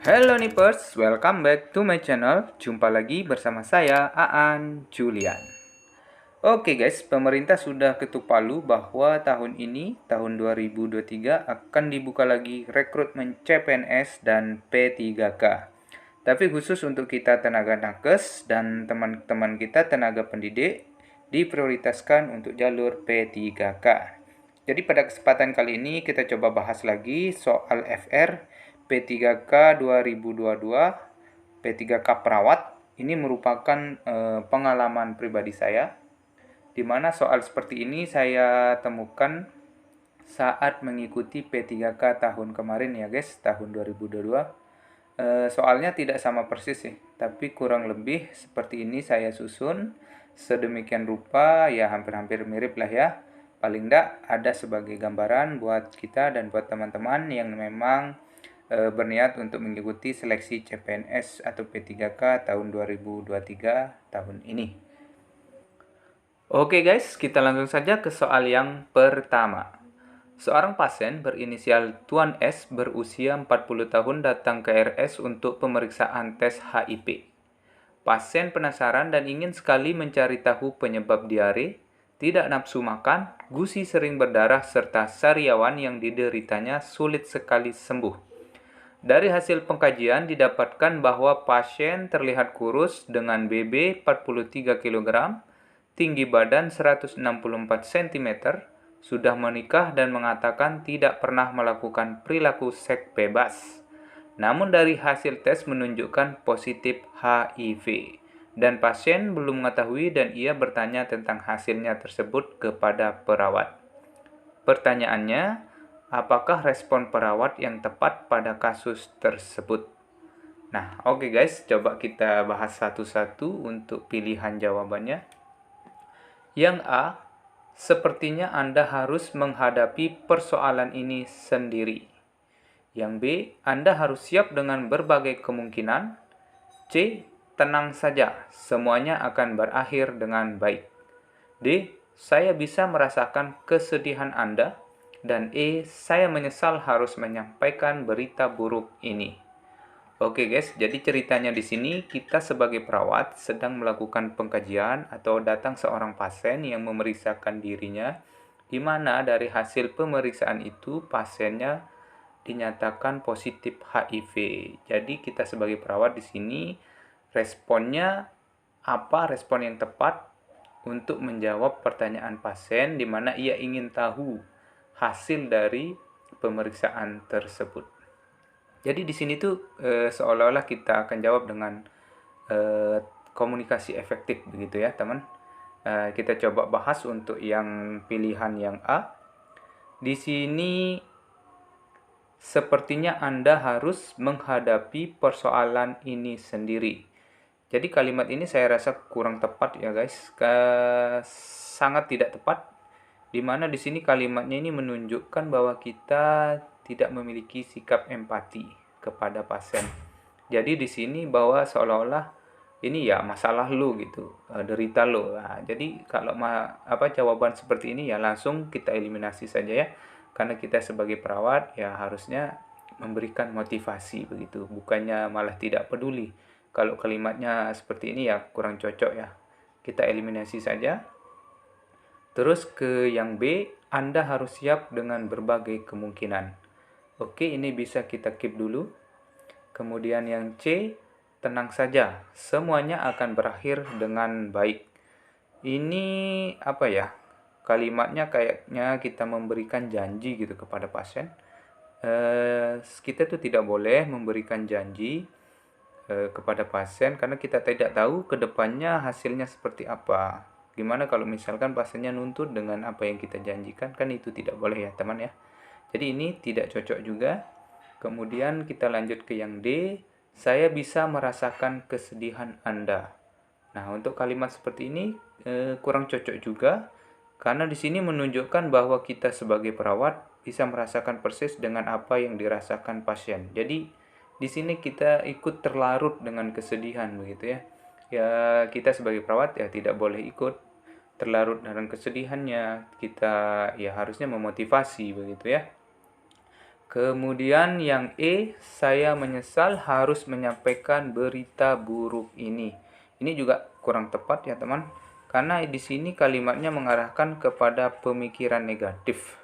Hello Nippers, welcome back to my channel. Jumpa lagi bersama saya, Aan Julian. Oke guys, pemerintah sudah ketuk palu bahwa tahun ini, tahun 2023, akan dibuka lagi rekrutmen CPNS dan P3K. Tapi khusus untuk kita tenaga nakes dan teman-teman kita tenaga pendidik, diprioritaskan untuk jalur P3K. Jadi pada kesempatan kali ini kita coba bahas lagi soal FR P3K 2022, P3K perawat. Ini merupakan pengalaman pribadi saya, di mana soal seperti ini saya temukan saat mengikuti P3K tahun kemarin ya guys, tahun 2022. Soalnya tidak sama persis sih, tapi kurang lebih seperti ini saya susun sedemikian rupa, ya hampir-hampir mirip lah ya. Paling tidak ada sebagai gambaran buat kita dan buat teman-teman yang memang berniat untuk mengikuti seleksi CPNS atau P3K tahun 2023 tahun ini. Oke guys, kita langsung saja ke soal yang pertama. Seorang pasien berinisial Tuan S berusia 40 tahun datang ke RS untuk pemeriksaan tes HIV. Pasien penasaran dan ingin sekali mencari tahu penyebab diare, tidak nafsu makan, gusi sering berdarah, serta sariawan yang dideritanya sulit sekali sembuh. Dari hasil pengkajian didapatkan bahwa pasien terlihat kurus dengan BB 43 kg, tinggi badan 164 cm, sudah menikah dan mengatakan tidak pernah melakukan perilaku seks bebas. Namun dari hasil tes menunjukkan positif HIV. Dan pasien belum mengetahui dan ia bertanya tentang hasilnya tersebut kepada perawat. Pertanyaannya, apakah respon perawat yang tepat pada kasus tersebut? Nah, oke guys, coba kita bahas satu-satu untuk pilihan jawabannya. Yang A, sepertinya Anda harus menghadapi persoalan ini sendiri. Yang B, Anda harus siap dengan berbagai kemungkinan. C, tenang saja, semuanya akan berakhir dengan baik. D, saya bisa merasakan kesedihan Anda. Dan E, saya menyesal harus menyampaikan berita buruk ini. Oke guys, jadi ceritanya di sini kita sebagai perawat sedang melakukan pengkajian atau datang seorang pasien yang memeriksakan dirinya, di mana dari hasil pemeriksaan itu pasiennya dinyatakan positif HIV. Jadi kita sebagai perawat di sini responnya apa respon yang tepat untuk menjawab pertanyaan pasien di mana ia ingin tahu hasil dari pemeriksaan tersebut. Jadi di sini tuh seolah-olah kita akan jawab dengan komunikasi efektif begitu ya teman. Kita coba bahas untuk yang pilihan yang A. Di sini sepertinya Anda harus menghadapi persoalan ini sendiri. Jadi kalimat ini saya rasa kurang tepat ya guys. Sangat tidak tepat. Dimana di sini kalimatnya ini menunjukkan bahwa kita tidak memiliki sikap empati kepada pasien. Jadi di sini bahwa seolah-olah ini ya masalah lu gitu, derita lu. Nah, jadi kalau jawaban seperti ini ya langsung kita eliminasi saja ya. Karena kita sebagai perawat ya harusnya memberikan motivasi begitu, bukannya malah tidak peduli. Kalau kalimatnya seperti ini ya kurang cocok ya. Kita eliminasi saja. Terus ke yang B, Anda harus siap dengan berbagai kemungkinan. Oke, ini bisa kita keep dulu. Kemudian yang C, tenang saja, semuanya akan berakhir dengan baik. Ini apa ya? Kalimatnya kayaknya kita memberikan janji gitu kepada pasien. Kita tuh tidak boleh memberikan janji kepada pasien karena kita tidak tahu kedepannya hasilnya seperti apa. Gimana kalau misalkan pasiennya nuntut dengan apa yang kita janjikan, kan itu tidak boleh ya teman ya. Jadi ini tidak cocok juga. Kemudian kita lanjut ke yang D, saya bisa merasakan kesedihan Anda. Nah, untuk kalimat seperti ini kurang cocok juga karena di sini menunjukkan bahwa kita sebagai perawat bisa merasakan persis dengan apa yang dirasakan pasien. Jadi di sini kita ikut terlarut dengan kesedihan begitu ya. Ya, kita sebagai perawat ya tidak boleh ikut terlarut dalam kesedihannya. Kita ya harusnya memotivasi begitu ya. Kemudian yang E, saya menyesal harus menyampaikan berita buruk ini. Ini juga kurang tepat ya teman, karena di sini kalimatnya mengarahkan kepada pemikiran negatif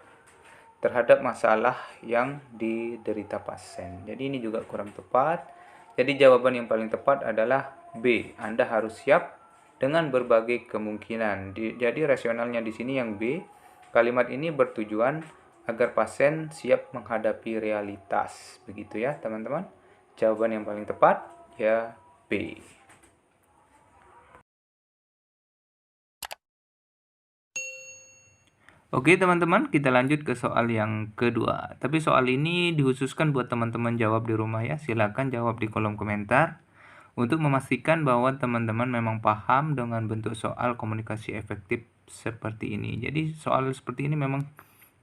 terhadap masalah yang diderita pasien. Jadi ini juga kurang tepat. Jadi jawaban yang paling tepat adalah B. Anda harus siap dengan berbagai kemungkinan. Jadi rasionalnya di sini yang B. Kalimat ini bertujuan agar pasien siap menghadapi realitas. Begitu ya teman-teman. Jawaban yang paling tepat ya B. Oke teman-teman, kita lanjut ke soal yang kedua. Tapi soal ini dikhususkan buat teman-teman jawab di rumah ya. Silakan jawab di kolom komentar untuk memastikan bahwa teman-teman memang paham dengan bentuk soal komunikasi efektif seperti ini. Jadi soal seperti ini memang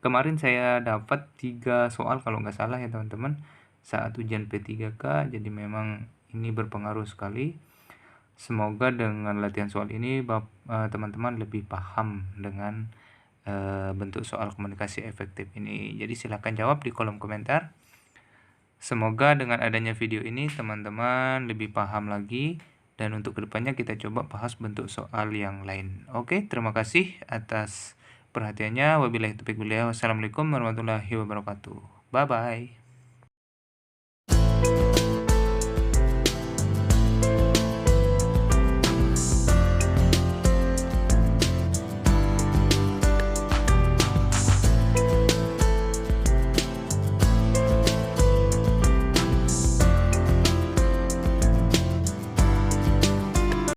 kemarin saya dapat 3 soal kalau nggak salah ya teman-teman saat ujian P3K. Jadi memang ini berpengaruh sekali. Semoga dengan latihan soal ini teman-teman lebih paham dengan bentuk soal komunikasi efektif ini. Jadi silakan jawab di kolom komentar. Semoga dengan adanya video ini teman-teman lebih paham lagi, dan untuk kedepannya kita coba bahas bentuk soal yang lain. Oke, terima kasih atas perhatiannya. Wabillahi taufiq wal hidayah. Wassalamualaikum warahmatullahi wabarakatuh. Bye bye.